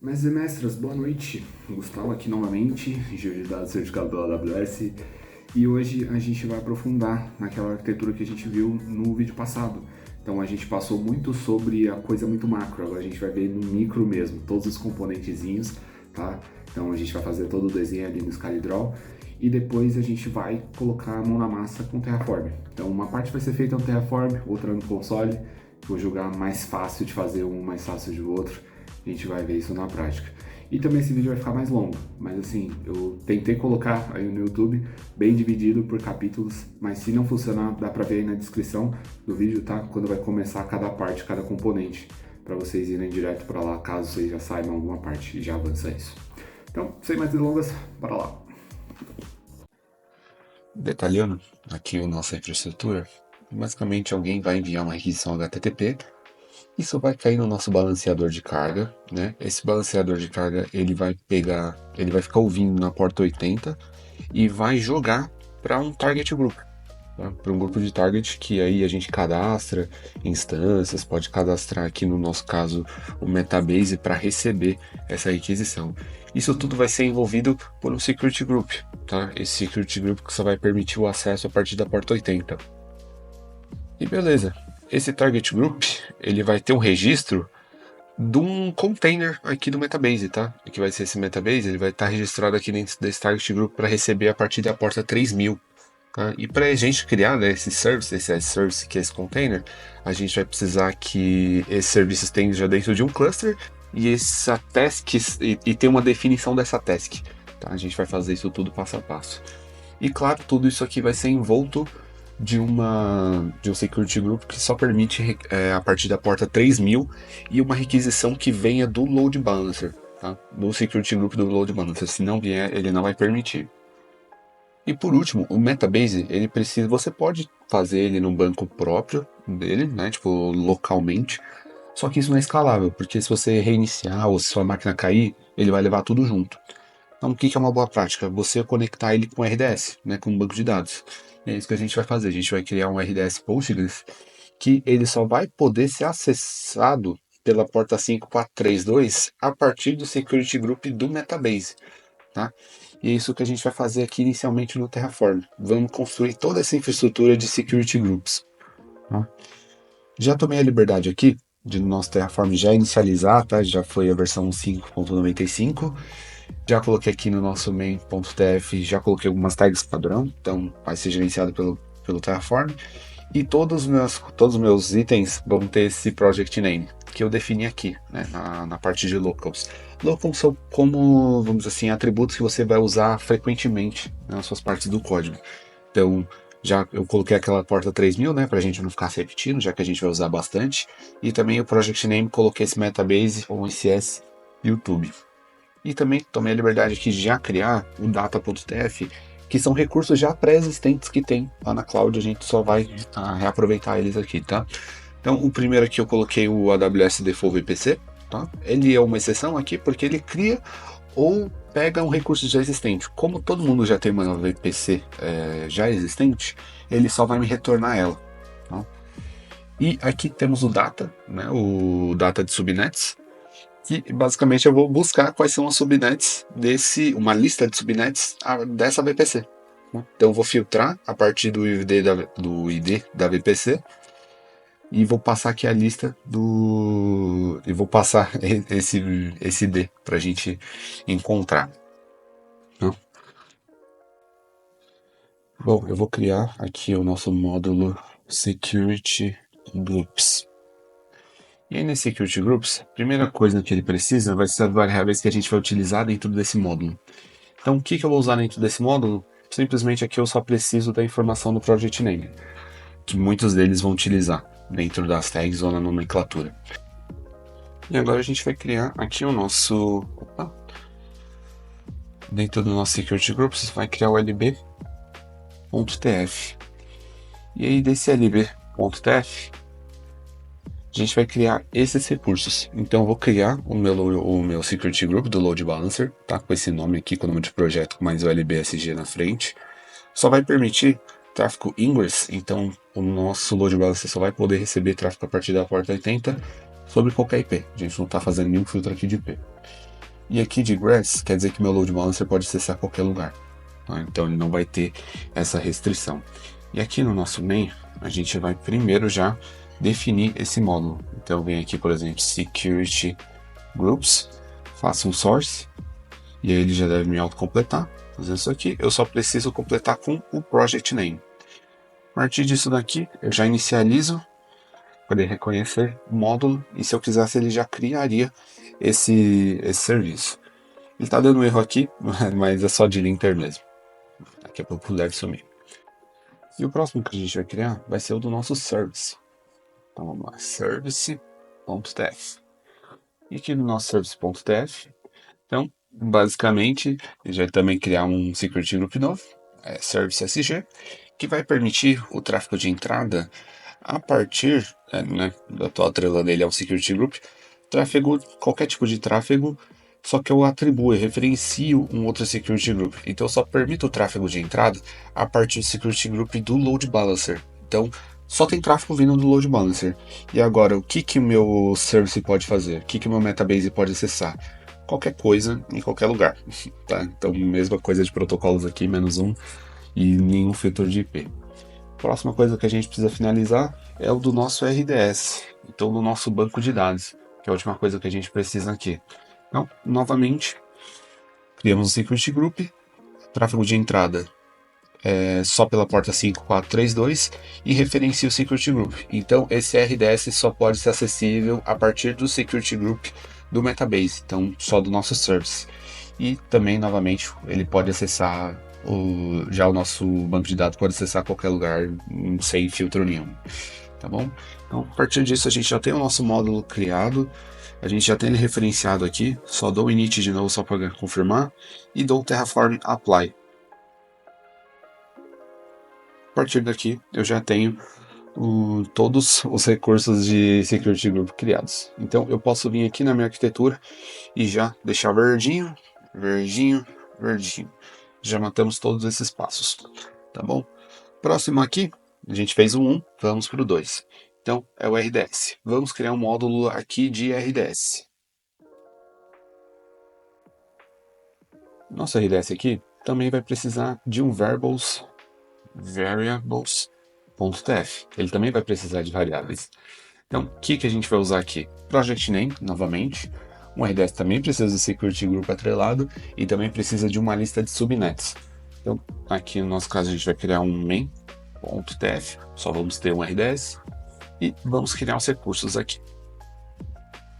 Mestres e mestras, boa noite. Gustavo aqui novamente, engenheiro de dados certificado pela AWS. E hoje a gente vai aprofundar naquela arquitetura que a gente viu no vídeo passado. Então a gente passou muito sobre a coisa muito macro, agora a gente vai ver no micro mesmo, todos os componentezinhos, tá? Então a gente vai fazer todo o desenho ali no SkyDraw e depois a gente vai colocar a mão na massa com o Terraform. Então uma parte vai ser feita no Terraform, outra no console. Vou julgar mais fácil de fazer um, mais fácil de outro. A gente vai ver isso na prática. E também esse vídeo vai ficar mais longo, mas assim, eu tentei colocar aí no YouTube bem dividido por capítulos, mas se não funcionar, dá pra ver aí na descrição do vídeo, tá? Quando vai começar cada parte, cada componente, para vocês irem direto para lá, caso vocês já saibam alguma parte e já avança isso. Então, sem mais delongas, bora lá. Detalhando aqui a nossa infraestrutura, basicamente alguém vai enviar uma requisição HTTP, isso vai cair no nosso balanceador de carga, né? Esse balanceador de carga ele vai ficar ouvindo na porta 80 e vai jogar para um target group, tá? Para um grupo de target que aí a gente cadastra instâncias, pode cadastrar aqui no nosso caso o Metabase para receber essa requisição. Isso tudo vai ser envolvido por um security group, tá? Esse security group que só vai permitir o acesso a partir da porta 80. E beleza, esse target group ele vai ter um registro de um container aqui do Metabase, tá? O que vai ser esse Metabase, ele vai estar registrado aqui dentro desse target group para receber a partir da porta 3000. Tá? E para a gente criar, né, esse service, que é esse container, a gente vai precisar que esse serviço esteja dentro de um cluster e essa task e ter uma definição dessa task. Tá? A gente vai fazer isso tudo passo a passo. E claro, tudo isso aqui vai ser envolto de um security group que só permite a partir da porta 3000 e uma requisição que venha do load balancer, tá? Do security group do load balancer. Se não vier, ele não vai permitir. E por último, o Metabase, ele precisa, você pode fazer ele num banco próprio dele, né, tipo localmente. Só que isso não é escalável, porque se você reiniciar ou se sua máquina cair, ele vai levar tudo junto. Então, o que é uma boa prática? Você conectar ele com RDS, né, com um banco de dados. E é isso que a gente vai fazer. A gente vai criar um RDS Postgres que ele só vai poder ser acessado pela porta 5432 a partir do security group do Metabase, tá? E é isso que a gente vai fazer aqui inicialmente no Terraform. Vamos construir toda essa infraestrutura de security groups, tá? Já tomei a liberdade aqui de no nosso Terraform já inicializar, tá? Já foi a versão 5.95. Já coloquei aqui no nosso main.tf, já coloquei algumas tags padrão, então vai ser gerenciado pelo Terraform. E todos os meus itens vão ter esse project name, que eu defini aqui, né, na parte de locals. Locals são como, vamos dizer assim, atributos que você vai usar frequentemente nas suas partes do código. Então, já eu coloquei aquela porta 3000, né, pra gente não ficar se repetindo, já que a gente vai usar bastante. E também o project name, coloquei esse Metabase ou esse YouTube. E também tomei a liberdade aqui de já criar o data.tf, que são recursos já pré-existentes que tem lá na cloud, a gente só vai reaproveitar eles aqui, tá? Então, o primeiro aqui eu coloquei o AWS Default VPC, tá? Ele é uma exceção aqui porque ele cria ou pega um recurso já existente. Como todo mundo já tem uma VPC já existente, ele só vai me retornar ela, tá? E aqui temos o data, né? O data de subnets, que basicamente eu vou buscar quais são as subnets uma lista de subnets dessa VPC. Então eu vou filtrar a partir do ID da VPC e vou passar aqui a lista do. E vou passar esse ID para a gente encontrar, né? Bom, eu vou criar aqui o nosso módulo Security Groups. E aí nesse Security Groups, a primeira coisa que ele precisa vai ser as variáveis que a gente vai utilizar dentro desse módulo. Então o que eu vou usar dentro desse módulo? Simplesmente aqui eu só preciso da informação do Project Name, que muitos deles vão utilizar dentro das tags ou na nomenclatura. E agora a gente vai criar aqui o nosso... Opa. Dentro do nosso Security Groups, vai criar o lb.tf. E aí desse lb.tf, a gente vai criar esses recursos. Então eu vou criar o meu Security Group do Load Balancer, tá? Com esse nome aqui, com o nome de projeto, mais o lbsg na frente. Só vai permitir tráfego ingress, então o nosso Load Balancer só vai poder receber tráfego a partir da porta 80 sobre qualquer IP. A gente não está fazendo nenhum filtro aqui de IP. E aqui de Grass quer dizer que meu load balancer pode acessar qualquer lugar. Tá? Então ele não vai ter essa restrição. E aqui no nosso main, a gente vai primeiro já definir esse módulo. Então eu venho aqui, por exemplo, Security Groups, faço um source, e aí ele já deve me autocompletar. Fazendo isso aqui, eu só preciso completar com o project name. A partir disso daqui, eu já inicializo para ele reconhecer o módulo, e se eu quisesse ele já criaria esse serviço. Ele está dando um erro aqui, mas é só de linter mesmo. Daqui a pouco deve sumir. E o próximo que a gente vai criar vai ser o do nosso service. Então vamos lá, service.tf. E aqui no nosso service.tf, então, basicamente, a gente vai também criar um security group novo, service SG, que vai permitir o tráfego de entrada a partir, né, eu estou atrelando ele ao security group, tráfego, qualquer tipo de tráfego, só que eu atribuo e referencio um outro security group. Então eu só permito o tráfego de entrada a partir do security group do load balancer. Então só tem tráfego vindo do load balancer. E agora, o que o meu service pode fazer? O que o meu metabase pode acessar? Qualquer coisa, em qualquer lugar. Tá? Então, mesma coisa de protocolos aqui, -1 e nenhum filtro de IP. Próxima coisa que a gente precisa finalizar é o do nosso RDS, então do nosso banco de dados, que é a última coisa que a gente precisa aqui. Então, novamente, criamos um security group, tráfego de entrada só pela porta 5432 e referencia o security group. Então, esse RDS só pode ser acessível a partir do security group do Metabase, então só do nosso service. E também, novamente, ele pode acessar já o nosso banco de dados pode acessar qualquer lugar sem filtro nenhum, tá bom? Então, a partir disso, a gente já tem o nosso módulo criado, a gente já tem ele referenciado aqui, só dou o init de novo só para confirmar e dou o Terraform Apply. A partir daqui, eu já tenho todos os recursos de Security Group criados. Então, eu posso vir aqui na minha arquitetura e já deixar verdinho, verdinho, verdinho. Já matamos todos esses passos, tá bom? Próximo aqui, a gente fez o 1, vamos para o 2. Então, é o RDS. Vamos criar um módulo aqui de RDS. Nosso RDS aqui também vai precisar de um variables.tf. Ele também vai precisar de variáveis. Então, o que a gente vai usar aqui? Project name, novamente. Um RDS também precisa de security group atrelado e também precisa de uma lista de subnets. Então, aqui no nosso caso, a gente vai criar um main.tf, só vamos ter um RDS e vamos criar os recursos aqui.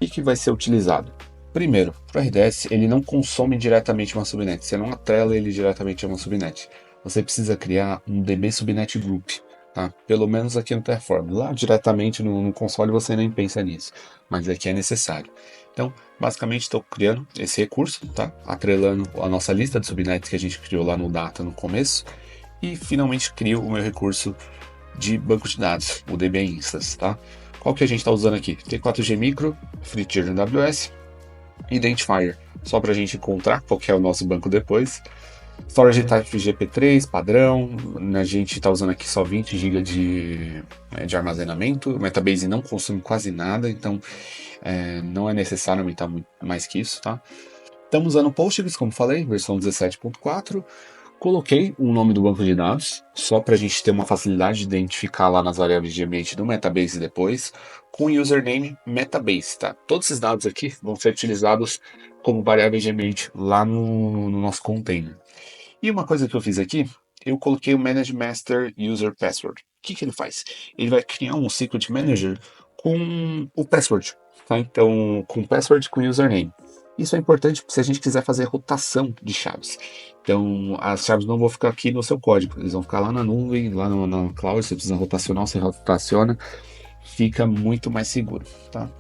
O que vai ser utilizado? Primeiro, para o RDS, ele não consome diretamente uma subnet, você não atrela ele diretamente a uma subnet. Você precisa criar um DB subnet group, tá? Pelo menos aqui no Terraform. Lá diretamente no console você nem pensa nisso, mas aqui é necessário. Então, basicamente estou criando esse recurso, tá? Atrelando a nossa lista de subnets que a gente criou lá no data no começo e finalmente crio o meu recurso de banco de dados, o DB Instance, tá? Qual que a gente está usando aqui? T4G Micro, Free Tier no AWS, Identifier, só para a gente encontrar qual que é o nosso banco depois. Storage Type GP3, padrão, a gente está usando aqui só 20 GB de armazenamento, o Metabase não consome quase nada, então não é necessário aumentar muito mais que isso, tá? Estamos usando Postgres, como falei, versão 17.4. Coloquei o nome do banco de dados, só para a gente ter uma facilidade de identificar lá nas variáveis de ambiente do Metabase depois, com o username Metabase, tá? Todos esses dados aqui vão ser utilizados como variáveis de ambiente lá no nosso container. E uma coisa que eu fiz aqui, eu coloquei o Manage Master User Password. O que ele faz? Ele vai criar um Secret Manager com o password, tá? Então, com password com username. Isso é importante se a gente quiser fazer rotação de chaves. Então, as chaves não vão ficar aqui no seu código, eles vão ficar lá na nuvem, lá na cloud. Você precisa rotacionar, você rotaciona, fica muito mais seguro, tá?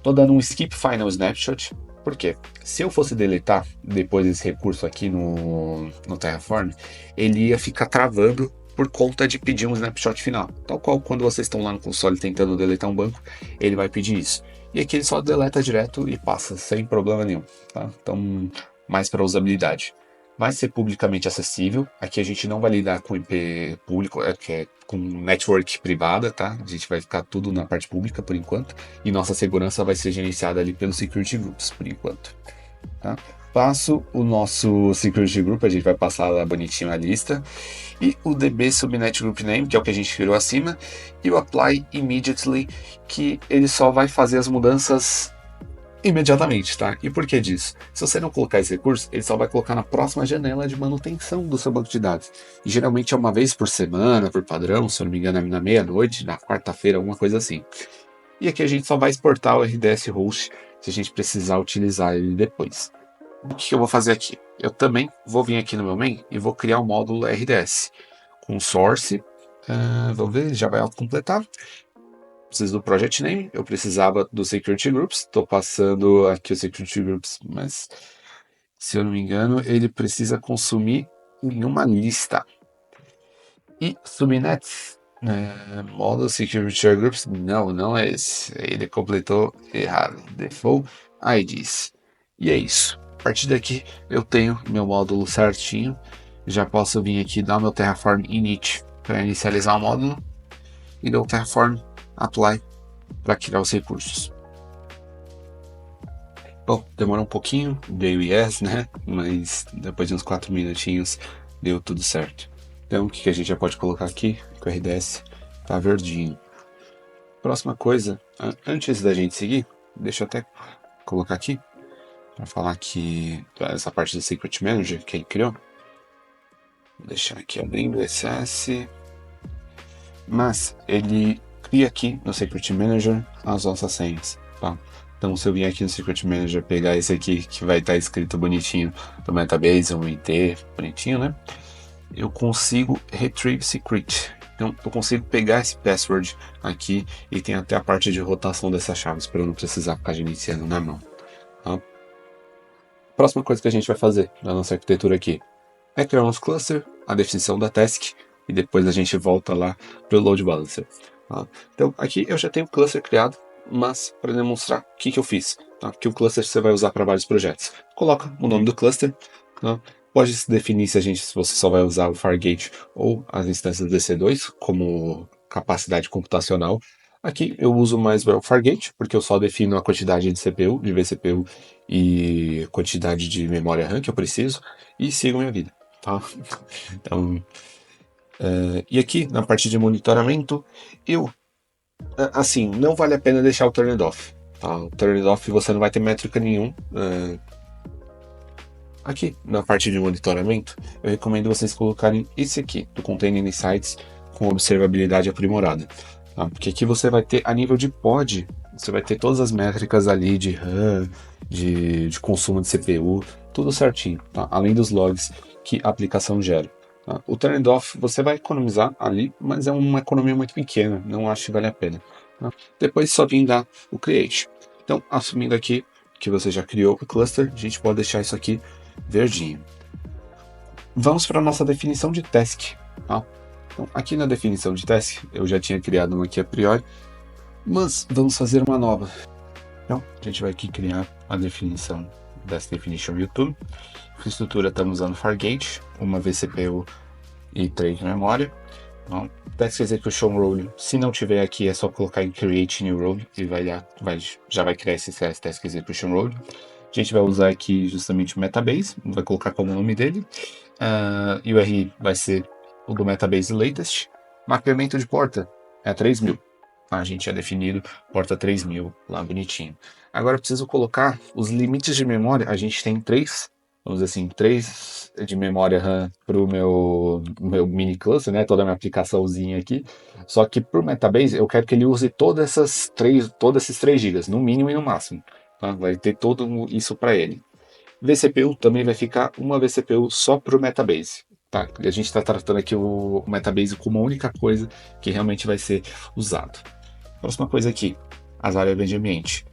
Tô dando um skip final snapshot, porque se eu fosse deletar depois desse recurso aqui no Terraform, ele ia ficar travando por conta de pedir um snapshot final. Tal qual quando vocês estão lá no console tentando deletar um banco, ele vai pedir isso. E aqui ele só deleta direto e passa, sem problema nenhum, tá? Então, mais para usabilidade. Vai ser publicamente acessível. Aqui a gente não vai lidar com IP público, que é com network privada, tá? A gente vai ficar tudo na parte pública por enquanto. E nossa segurança vai ser gerenciada ali pelos security groups por enquanto. tá? Passo o nosso security group, a gente vai passar lá bonitinho a lista, e o DB subnet group name, que é o que a gente criou acima, e o apply immediately, que ele só vai fazer as mudanças imediatamente, tá? E por que disso? Se você não colocar esse recurso, ele só vai colocar na próxima janela de manutenção do seu banco de dados. E geralmente é uma vez por semana, por padrão, se eu não me engano, é na meia-noite, na quarta-feira, alguma coisa assim. E aqui a gente só vai exportar o RDS host se a gente precisar utilizar ele depois. O que eu vou fazer aqui? Eu também vou vir aqui no meu main e vou criar um módulo RDS com source. Vamos ver, já vai autocompletar. Preciso do project name, eu precisava do security groups, estou passando aqui o security groups, mas se eu não me engano, ele precisa consumir em uma lista. E subnets, model security groups, não é esse, ele completou errado, default IDs. E é isso. A partir daqui eu tenho meu módulo certinho, já posso vir aqui dar meu Terraform init para inicializar o módulo e dou Terraform apply para criar os recursos. Bom, demorou um pouquinho, deu yes, né? Mas depois de uns 4 minutinhos deu tudo certo. Então o que a gente já pode colocar aqui? Que o RDS tá verdinho. Próxima coisa, antes da gente seguir, deixa eu até colocar aqui para falar que essa parte do Secret Manager que ele criou. Vou deixar aqui abrindo o SS. Mas ele cria aqui no Secret Manager as nossas senhas, tá? Então se eu vier aqui no Secret Manager pegar esse aqui que vai estar escrito bonitinho do Metabase, um IT bonitinho, né? Eu consigo retrieve secret. Então eu consigo pegar esse password aqui e tem até a parte de rotação dessas chaves para eu não precisar ficar iniciando na mão, tá? Próxima coisa que a gente vai fazer na nossa arquitetura aqui é criar um cluster, a definição da task e depois a gente volta lá para o load balancer. Tá? Então aqui eu já tenho o cluster criado, mas para demonstrar o que eu fiz, tá? Que o cluster você vai usar para vários projetos. Coloca o nome do cluster, tá? Pode se definir se você só vai usar o Fargate ou as instâncias DC2 como capacidade computacional. Aqui eu uso mais o Fargate, porque eu só defino a quantidade de CPU, de vCPU e quantidade de memória RAM que eu preciso e sigo minha vida. Tá? Então, e aqui na parte de monitoramento, assim, não vale a pena deixar o turned off. Tá? O turned off você não vai ter métrica nenhum. Aqui na parte de monitoramento, eu recomendo vocês colocarem esse aqui, do Container Insights com observabilidade aprimorada. Tá? Porque aqui você vai ter, a nível de pod, você vai ter todas as métricas ali de RAM, de consumo de CPU, tudo certinho, tá? Além dos logs que a aplicação gera. Tá? O turned off você vai economizar ali, mas é uma economia muito pequena, não acho que vale a pena. Tá? Depois só vim dar o create. Então, assumindo aqui que você já criou o cluster, a gente pode deixar isso aqui verdinho. Vamos para a nossa definição de task. Tá? Então, aqui na definição de task, eu já tinha criado uma aqui a priori, mas vamos fazer uma nova. Então, a gente vai aqui criar a definição dessa definition YouTube. Infraestrutura, estamos usando Fargate, uma vCPU e 3 de memória. Então, Task Execution Role, se não tiver aqui, é só colocar em Create New Role e já vai criar esse Task Execution Role. A gente vai usar aqui justamente o Metabase, vai colocar como nome dele. E o RI vai ser o do Metabase Latest. Mapeamento de porta é 3000. A gente já definido porta 3000 lá bonitinho. Agora eu preciso colocar os limites de memória. A gente tem 3, vamos dizer assim, 3 de memória RAM para o meu mini cluster, né? Toda a minha aplicaçãozinha aqui. Só que para o Metabase eu quero que ele use todos esses 3 GB, no mínimo e no máximo. Tá? Vai ter tudo isso para ele. vCPU também vai ficar uma vCPU só para o Metabase. Tá? A gente está tratando aqui o Metabase como a única coisa que realmente vai ser usado. Próxima coisa aqui, as variáveis de ambiente.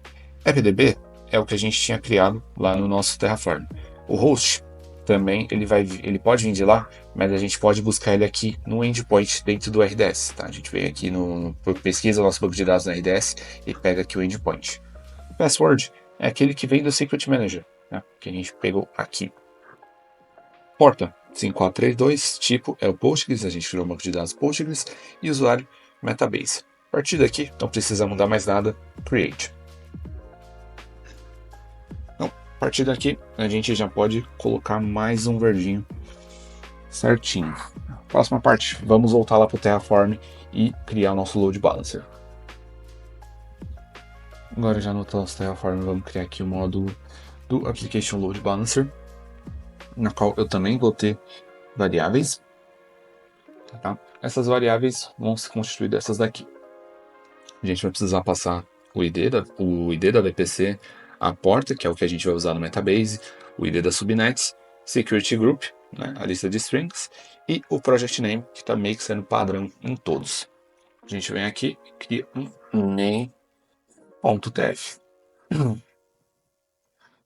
FDB é o que a gente tinha criado lá no nosso Terraform. O host também ele pode vir de lá, mas a gente pode buscar ele aqui no endpoint dentro do RDS. Tá? A gente vem aqui pesquisa o nosso banco de dados no RDS e pega aqui o endpoint. Password é aquele que vem do Secret Manager, né, que a gente pegou aqui. Porta 5432, tipo é o Postgres, a gente criou um banco de dados Postgres, e usuário Metabase. A partir daqui, não precisa mudar mais nada, Create. Então, a partir daqui, a gente já pode colocar mais um verdinho certinho. Próxima parte, vamos voltar lá para o Terraform e criar o nosso Load Balancer. Agora já no nosso Terraform, vamos criar aqui o módulo do Application Load Balancer, na qual eu também vou ter variáveis. Tá? Essas variáveis vão se constituir dessas daqui. A gente vai precisar passar o ID da VPC, a porta, que é o que a gente vai usar no Metabase, o ID da subnet, Security Group, né, a lista de strings, e o Project Name, que está meio que sendo padrão em todos. A gente vem aqui e cria um main.tf.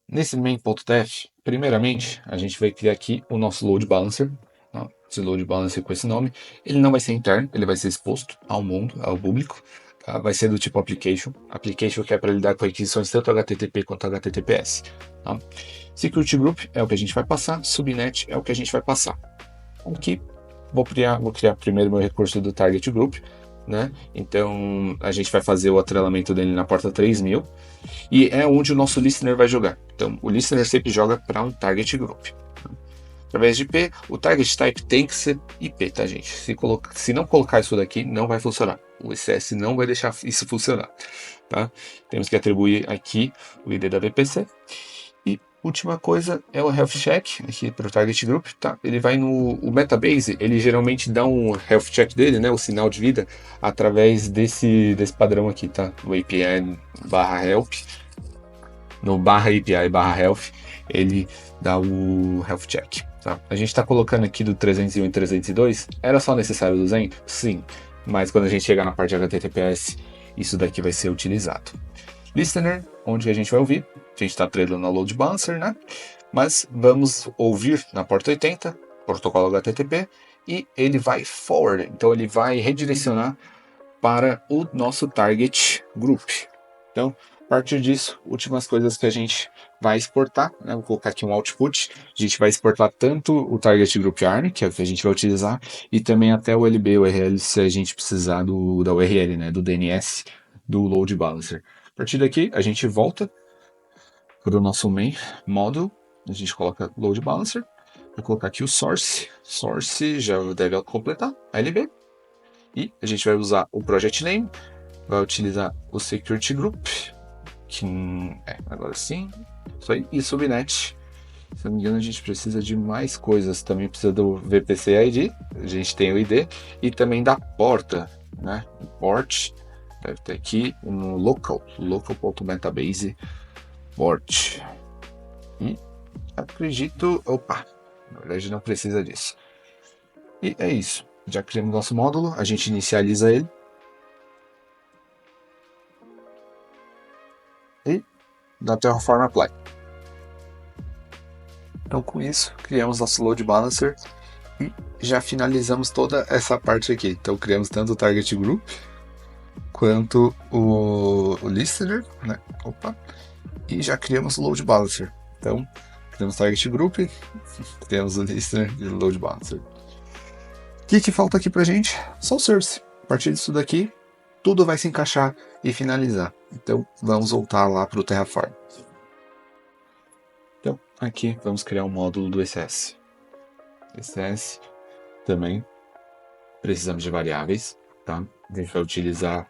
Nesse main.tf, primeiramente, a gente vai criar aqui o nosso Load Balancer. Esse Load Balancer com esse nome, ele não vai ser interno, ele vai ser exposto ao mundo, ao público. Tá? Vai ser do tipo Application. Application que é para lidar com requisições tanto HTTP quanto HTTPS. Tá? Security Group é o que a gente vai passar, Subnet é o que a gente vai passar. Aqui, vou criar primeiro meu recurso do Target Group, né? Então, a gente vai fazer o atrelamento dele na porta 3000 e é onde o nosso listener vai jogar. Então, o listener sempre joga para um Target Group. Através de IP, o target type tem que ser IP, tá, gente? Se não colocar isso daqui, não vai funcionar. O ECS não vai deixar isso funcionar, tá? Temos que atribuir aqui o ID da VPC. E última coisa é o health check aqui para o target group, tá? Ele vai o Metabase, ele geralmente dá um health check dele, né? O sinal de vida através desse padrão aqui, tá? O API /help. No /API /health, ele dá o health check. Tá? A gente está colocando aqui do 301 e 302, era só necessário 200? Sim, mas quando a gente chegar na parte de HTTPS, isso daqui vai ser utilizado. Listener, onde a gente vai ouvir, a gente está treinando no Load Balancer, né? Mas vamos ouvir na porta 80, protocolo HTTP, e ele vai forward, então ele vai redirecionar para o nosso target group. Então, a partir disso, últimas coisas que a gente vai exportar, né? Vou colocar aqui um output, a gente vai exportar tanto o target group yarn, que é o que a gente vai utilizar, e também até o LB, o URL, se a gente precisar da URL, né? Do DNS do Load Balancer. A partir daqui, a gente volta para o nosso main module, a gente coloca Load Balancer, vou colocar aqui o source já deve completar, LB, e a gente vai usar o project name, vai utilizar o security group, que agora sim, isso aí, e subnet. Se não me engano, a gente precisa de mais coisas, também precisa do VPC ID, a gente tem o ID, e também da porta, né? O port, deve ter aqui no local.metabase port. E acredito, na verdade não precisa disso. E é isso, já criamos nosso módulo, a gente inicializa ele. E da Terraform Apply. Então com isso, criamos nosso Load Balancer e já finalizamos toda essa parte aqui. Então criamos tanto o Target Group, quanto o Listener, né? E já criamos o Load Balancer. Então, criamos o Target Group, criamos o Listener e o Load Balancer. O que falta aqui pra gente? Só o Service. A partir disso daqui, tudo vai se encaixar e finalizar. Então, vamos voltar lá para o Terraform. Então, aqui vamos criar um módulo do ECS. ECS também precisamos de variáveis, tá? A gente vai utilizar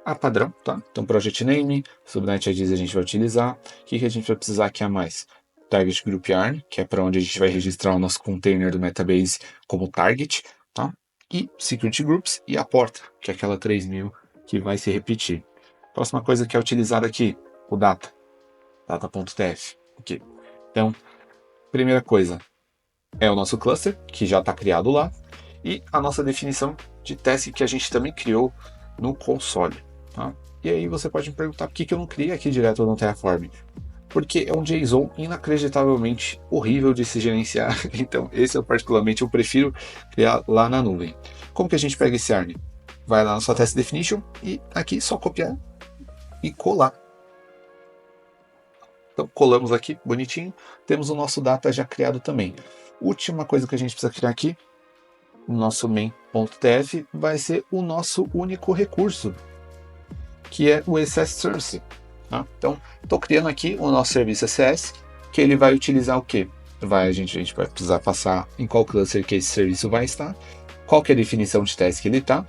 a padrão, tá? Então, Project Name, Subnet IDs a gente vai utilizar. O que a gente vai precisar aqui a mais? Target Group Yarn, que é para onde a gente vai registrar o nosso container do Metabase como target, tá? E Security Groups e a porta, que é aquela 3000 que vai se repetir. Próxima coisa que é utilizada aqui, o data.tf. Okay. Então, primeira coisa é o nosso cluster, que já está criado lá, e a nossa definição de task que a gente também criou no console. Tá? E aí você pode me perguntar por que eu não criei aqui direto no Terraform. Porque é um JSON inacreditavelmente horrível de se gerenciar, então esse eu particularmente prefiro criar lá na nuvem. Como que a gente pega esse yarn? Vai lá na sua test definition e aqui só copiar e colar. Então colamos aqui, bonitinho, temos o nosso data já criado também. Última coisa que a gente precisa criar aqui, o nosso main.tf vai ser o nosso único recurso, que é o ECS Service. Tá? Então, estou criando aqui o nosso serviço ECS, que ele vai utilizar o quê? A gente vai precisar passar em qual cluster que esse serviço vai estar, qual que é a definição de teste que ele tá?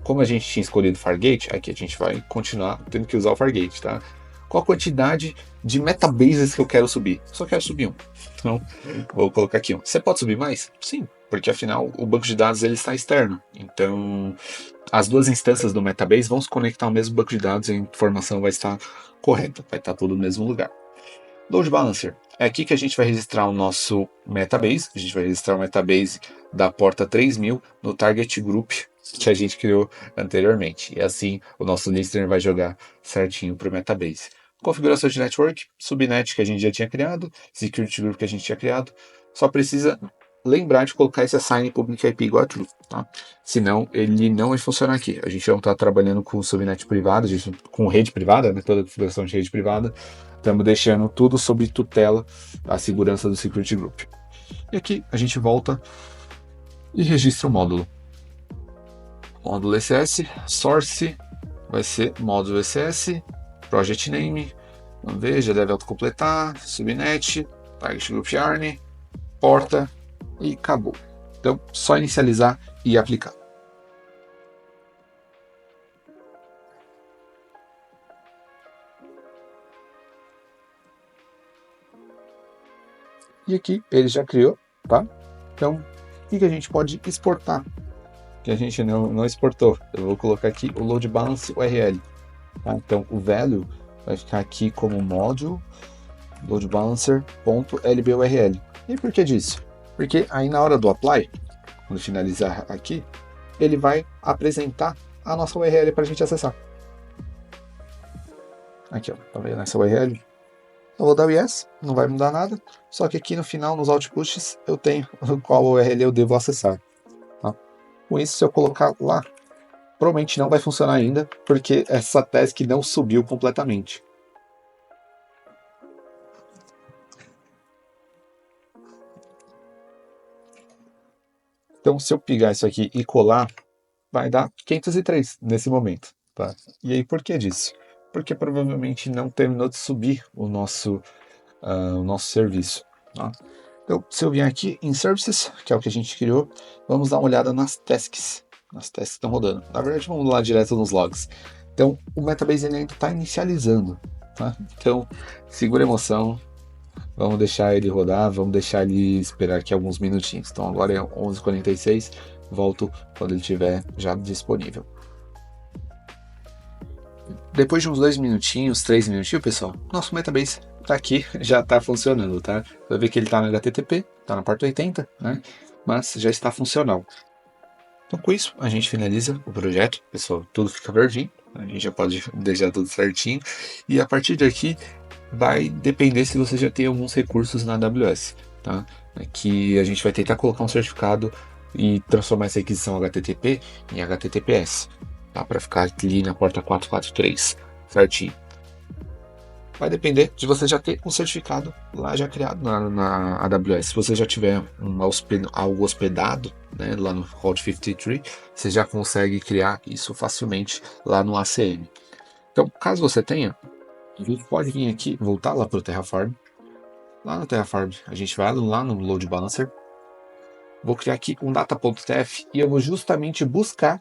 Como a gente tinha escolhido Fargate, aqui a gente vai continuar tendo que usar o Fargate, tá? Qual a quantidade de metabases que eu quero subir? Só quero subir um. Então, vou colocar aqui um. Você pode subir mais? Sim, porque afinal o banco de dados ele está externo. Então, as duas instâncias do Metabase vão se conectar ao mesmo banco de dados e a informação vai estar correta, vai estar tudo no mesmo lugar. Load Balancer. É aqui que a gente vai registrar o nosso Metabase. A gente vai registrar o Metabase da porta 3000 no Target Group que a gente criou anteriormente. E assim o nosso listener vai jogar certinho para o Metabase. Configuração de network, subnet que a gente já tinha criado, security group que a gente tinha criado. Só precisa lembrar de colocar esse assign public IP igual a true, tá? Senão ele não vai funcionar aqui. A gente não está trabalhando com subnet privado, com rede privada, né? Toda a configuração de rede privada. Estamos deixando tudo sob tutela a segurança do security group. E aqui a gente volta e registra o módulo. Módulo SS, source vai ser módulo SS, project name, vamos ver, já deve autocompletar, subnet, target group yarn, porta e acabou. Então, só inicializar e aplicar. E aqui ele já criou, tá? Então, o que a gente pode exportar? Que a gente não exportou. Eu vou colocar aqui o load balance URL. Tá? Então, o value vai ficar aqui como module load balancer.lburl. E por que disso? Porque aí na hora do apply, quando finalizar aqui, ele vai apresentar a nossa URL para a gente acessar. Aqui, ó, tá vendo essa URL? Eu vou dar o yes, não vai mudar nada, só que aqui no final, nos outputs, eu tenho qual URL eu devo acessar. Tá? Com isso, se eu colocar lá, provavelmente não vai funcionar ainda, porque essa task não subiu completamente. Então, se eu pegar isso aqui e colar, vai dar 503 nesse momento. Tá? E aí, por que disso? Porque provavelmente não terminou de subir o nosso serviço. Tá? Então, se eu vier aqui em Services, que é o que a gente criou, vamos dar uma olhada nas tasks. As tasks que estão rodando. Na verdade, vamos lá direto nos logs. Então, o Metabase ele ainda está inicializando. Tá? Então, segura a emoção. Vamos deixar ele rodar, vamos deixar ele esperar aqui alguns minutinhos. Então, agora é 11h46. Volto quando ele estiver já disponível. Depois de uns 2 minutinhos, 3 minutinhos, pessoal, nosso Metabase tá aqui, já está funcionando, tá? Você vai ver que ele está no HTTP, está na porta 80, né? Mas já está funcional. Então, com isso, a gente finaliza o projeto, pessoal, tudo fica verdinho, a gente já pode deixar tudo certinho. E a partir daqui, vai depender se você já tem alguns recursos na AWS, tá? Que a gente vai tentar colocar um certificado e transformar essa requisição HTTP em HTTPS. Tá, para ficar ali na porta 443, certinho. Vai depender de você já ter um certificado lá já criado na AWS. Se você já tiver algo hospedado, né, lá no Route 53, você já consegue criar isso facilmente lá no ACM. Então, caso você tenha, a gente pode vir aqui, voltar lá para o Terraform. Lá no Terraform, a gente vai lá no Load Balancer. Vou criar aqui um data.tf e eu vou justamente buscar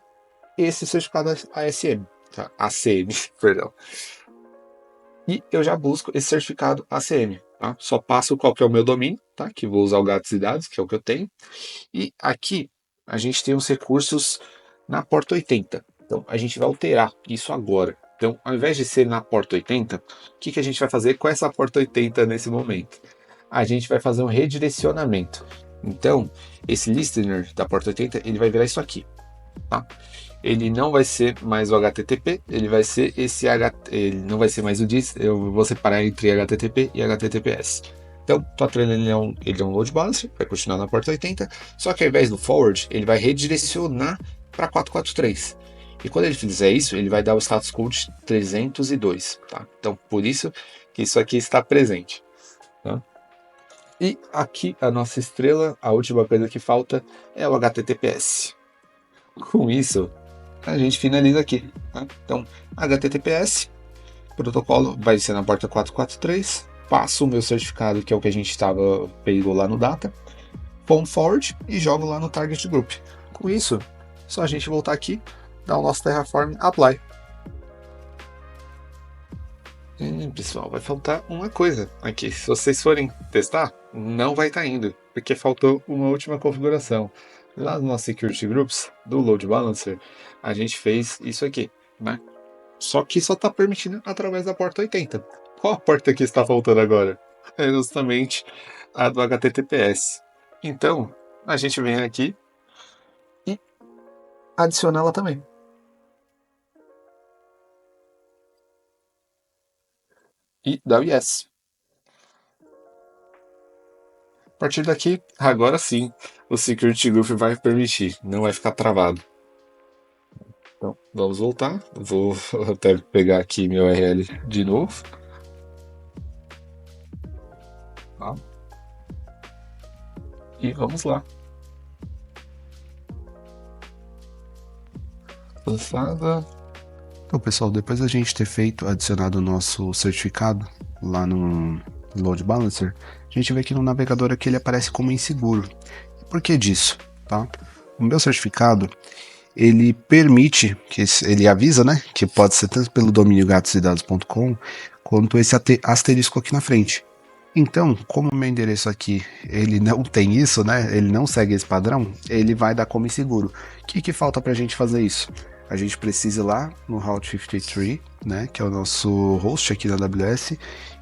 esse certificado ASM, tá? ACM, perdão. E eu já busco esse certificado ACM, tá? Só passo qual que é o meu domínio, tá? Que vou usar o Gatos e Dados, que é o que eu tenho. E aqui a gente tem os recursos na porta 80. Então a gente vai alterar isso agora. Então, ao invés de ser na porta 80, o que a gente vai fazer com essa porta 80 nesse momento? A gente vai fazer um redirecionamento. Então, esse listener da porta 80, ele vai virar isso aqui, tá? Ele não vai ser mais o HTTP, ele vai ser ele não vai ser mais o DIS, eu vou separar entre HTTP e HTTPS. Então, tô atrelando ele é um load balancer, vai continuar na porta 80, só que ao invés do forward, ele vai redirecionar para 443. E quando ele fizer isso, ele vai dar o status code 302, tá? Então, por isso que isso aqui está presente, tá? E aqui a nossa estrela, a última coisa que falta é o HTTPS. Com isso, a gente finaliza aqui. Tá? Então, HTTPS, protocolo vai ser na porta 443, passo o meu certificado, que é o que a gente pegou lá no Data, ponto forward e jogo lá no Target Group. Com isso, só a gente voltar aqui, dar o nosso Terraform Apply. Pessoal, vai faltar uma coisa aqui. Se vocês forem testar, não vai estar indo, porque faltou uma última configuração. Lá no nosso Security Groups, do Load Balancer, a gente fez isso aqui, né? Só que só está permitindo através da porta 80. Qual a porta que está faltando agora? É justamente a do HTTPS. Então, a gente vem aqui e adiciona ela também. E dá o yes. A partir daqui, agora sim, o Security Group vai permitir, não vai ficar travado. Então, vamos voltar. Vou até pegar aqui meu URL de novo. Tá? E vamos lá. Lançada. Então, pessoal, depois da gente ter adicionado o nosso certificado lá no Load Balancer, a gente vê que no navegador aqui ele aparece como inseguro. E por que disso? Tá? O meu certificado, ele permite, ele avisa, né, que pode ser tanto pelo domínio gatosdados.com, quanto esse asterisco aqui na frente. Então, como o meu endereço aqui, ele não tem isso, né, ele não segue esse padrão, ele vai dar como inseguro. O que falta para a gente fazer isso? A gente precisa ir lá no Route 53, né, que é o nosso host aqui da AWS,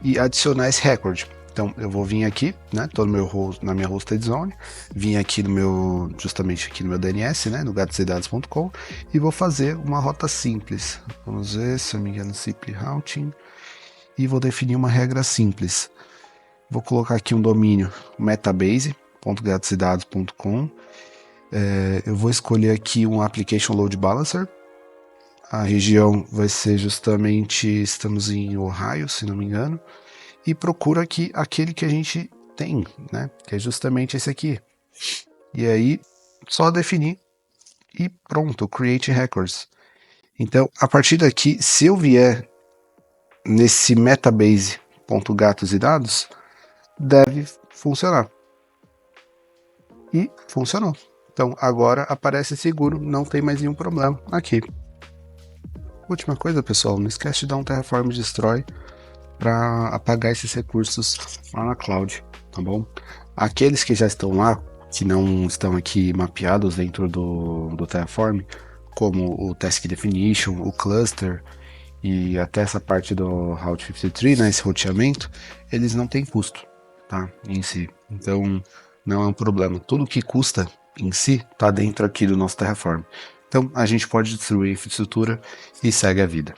e adicionar esse record. Então eu vou vir aqui, né, tô no meu host, na minha hosted zone, vim aqui no meu, justamente aqui no meu DNS, né, no gatosdados.com, e vou fazer uma rota simples. Vamos ver, se eu não me engano, simple routing, e vou definir uma regra simples. Vou colocar aqui um domínio metabase.gatosdados.com. Eu vou escolher aqui um application load balancer. A região vai ser justamente, estamos em Ohio, se não me engano, e procura aqui aquele que a gente tem, né? Que é justamente esse aqui. E aí, só definir e pronto, create records. Então, a partir daqui, se eu vier nesse metabase.gatosdados, deve funcionar. E funcionou. Então, agora aparece seguro, não tem mais nenhum problema aqui. Última coisa, pessoal, não esquece de dar um Terraform Destroy para apagar esses recursos lá na cloud, tá bom? Aqueles que já estão lá, que não estão aqui mapeados dentro do Terraform, como o Task Definition, o Cluster e até essa parte do Route 53, né, esse roteamento, eles não têm custo, tá, em si. Então, não é um problema. Tudo que custa em si está dentro aqui do nosso Terraform. Então, a gente pode destruir a infraestrutura e segue a vida.